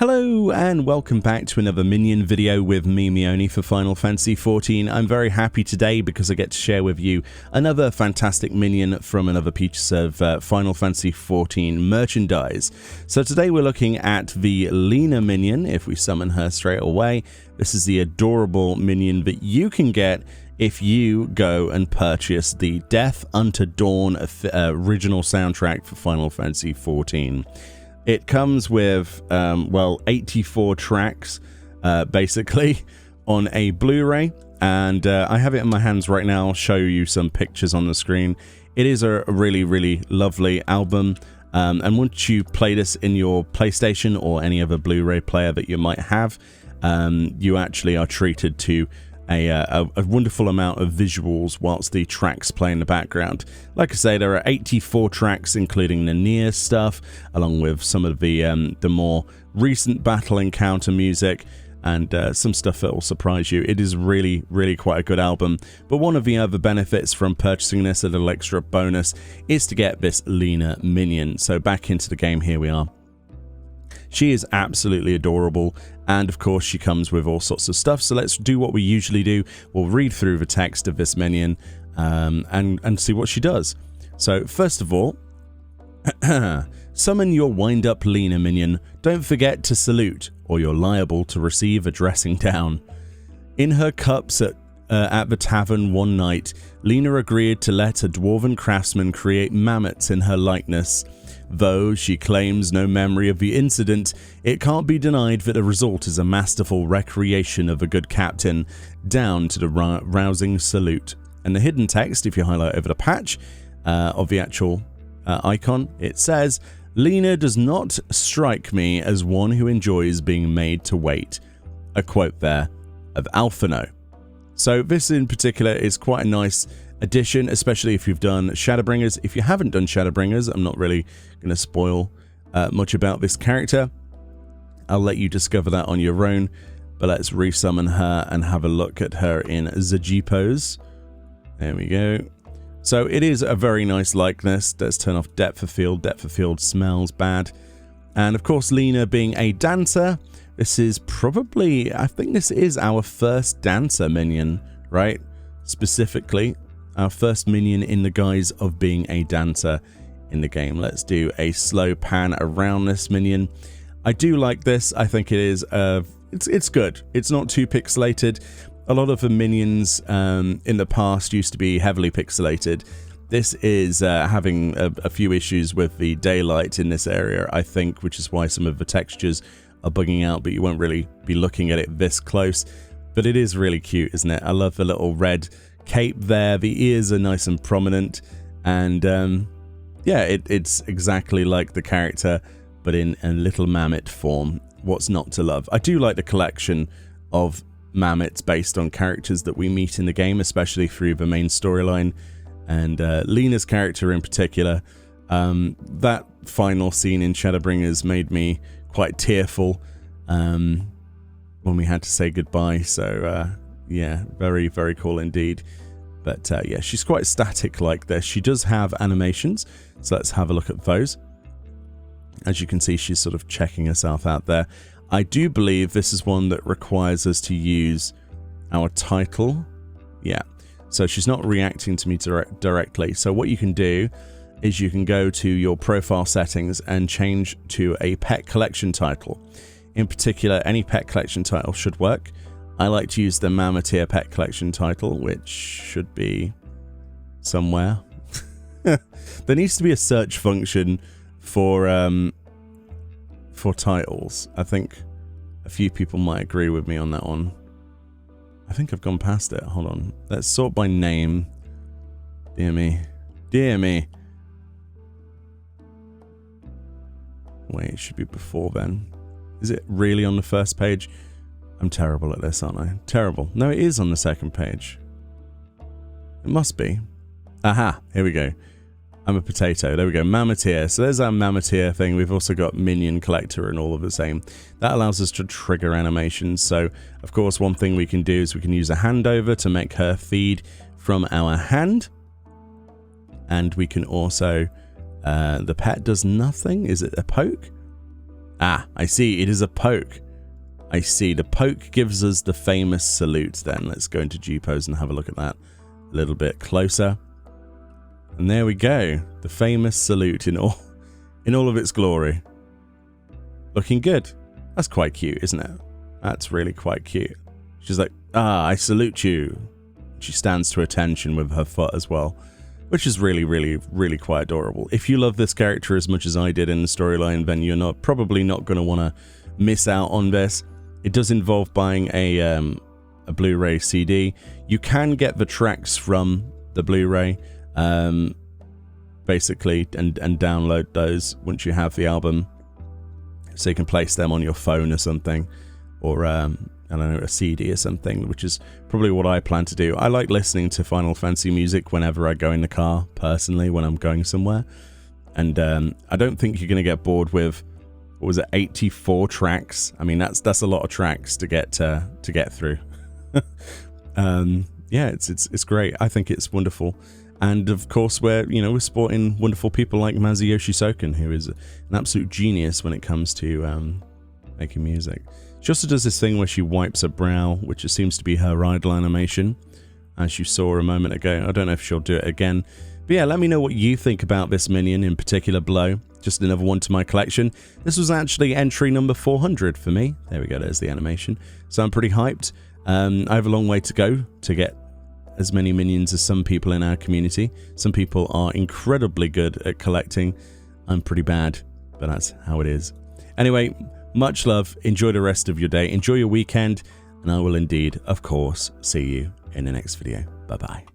Hello and welcome back to another Minion video with me, Meoni, for Final Fantasy XIV. I'm very happy today because I get to share with you another fantastic Minion from another piece of Final Fantasy XIV merchandise. So today we're looking at the Lyna Minion, if we summon her straight away. This is the adorable Minion that you can get if you go and purchase the Death Unto Dawn original soundtrack for Final Fantasy XIV. It comes with, 84 tracks, basically, on a Blu-ray, and I have it in my hands right now. I'll show you some pictures on the screen. It is a really, really lovely album, and once you play this in your PlayStation or any other Blu-ray player that you might have, you actually are treated to a wonderful amount of visuals whilst the tracks play in the background. Like I say, there are 84 tracks, including the Nier stuff, along with some of the more recent battle encounter music, and some stuff that will surprise you. It is really, really quite a good album. But one of the other benefits from purchasing this, a little extra bonus, is to get this Lyna Minion. So back into the game, here we are. She is absolutely adorable, and of course she comes with all sorts of stuff, so let's do what we usually do. We'll read through the text of this minion and see what she does. So first of all, summon your wind-up Lyna Minion. Don't forget to salute, or you're liable to receive a dressing down. In her cups at the tavern one night, Lyna agreed to let a dwarven craftsman create mammoths in her likeness. Though she claims no memory of the incident, it can't be denied that the result is a masterful recreation of a good captain, down to the rousing salute. And the hidden text, if you highlight over the patch of the actual icon, it says, "Lyna does not strike me as one who enjoys being made to wait." A quote there of Alphino. So this in particular is quite a nice addition, especially if you've done Shadowbringers. If you haven't done Shadowbringers, I'm not really going to spoil much about this character. I'll let you discover that on your own, but let's resummon her and have a look at her in Zaji pose. There we go. So it is a very nice likeness. Let's turn off depth of field. Depth of field smells bad. And of course, Lyna being a dancer, this is probably, I think this is our first dancer minion, right? Specifically, our first minion in the guise of being a dancer in the game. Let's do a slow pan around this minion. I do like this. I think it is, it's good. It's not too pixelated. A lot of the minions in the past used to be heavily pixelated. This is having a few issues with the daylight in this area, I think, which is why some of the textures are bugging out, but you won't really be looking at it this close. But it is really cute, isn't it? I love the little red cape there. The ears are nice and prominent, and yeah, it's exactly like the character, but in a little mammoth form. What's not to love? I do like the collection of mammoths based on characters that we meet in the game, especially through the main storyline. And Lyna's character in particular, that final scene in Shadowbringers made me quite tearful when we had to say goodbye. So yeah, very, very cool indeed. But yeah, she's quite static like this. She does have animations, so let's have a look at those. As you can see, she's sort of checking herself out there. I do believe this is one that requires us to use our title. Yeah, so she's not reacting to me directly. So what you can do is you can go to your profile settings and change to a pet collection title. In particular, any pet collection title should work. I like to use the Mammotier pet collection title, which should be somewhere. There needs to be a search function for titles. I think a few people might agree with me on that one. I think I've gone past it. Hold on. Let's sort by name. Dear me. Dear me. Wait, it should be before then. Is it really on the first page? I'm terrible at this, aren't I? Terrible. No, it is on the second page. It must be. Aha, here we go. I'm a potato. There we go. Mammotier. So there's our Mammotier thing. We've also got Minion Collector and all of the same. That allows us to trigger animations. So, of course, one thing we can do is we can use a handover to make her feed from our hand. And we can also... the pet does nothing. Is it a poke? Ah, I see. It is a poke. I see. The poke gives us the famous salute then. Let's go into G-pose and have a look at that a little bit closer. And there we go. The famous salute in all of its glory. Looking good. That's quite cute, isn't it? That's really quite cute. She's like, ah, I salute you. She stands to attention with her foot as well, which is really, really, really quite adorable. If you love this character as much as I did in the storyline, then you're probably not going to want to miss out on this. It does involve buying a Blu-ray CD. You can get the tracks from the Blu-ray, basically, and download those once you have the album, so you can place them on your phone or something, or I don't know, a CD or something, which is probably what I plan to do. I like listening to Final Fantasy music whenever I go in the car, personally, when I'm going somewhere, and I don't think you're going to get bored with, what was it, 84 tracks? I mean, that's a lot of tracks to get through. Yeah, it's great. I think it's wonderful. And of course, we're sporting wonderful people like Masayoshi Soken, who is an absolute genius when it comes to making music. She also does this thing where she wipes her brow, which seems to be her idle animation, as you saw a moment ago. I don't know if she'll do it again. But yeah, let me know what you think about this minion in particular below. Just another one to my collection. This was actually entry number 400 for me. There we go, there's the animation. So I'm pretty hyped. I have a long way to go to get as many minions as some people in our community. Some people are incredibly good at collecting. I'm pretty bad, but that's how it is. Anyway, much love. Enjoy the rest of your day. Enjoy your weekend. And I will indeed, of course, see you in the next video. Bye-bye.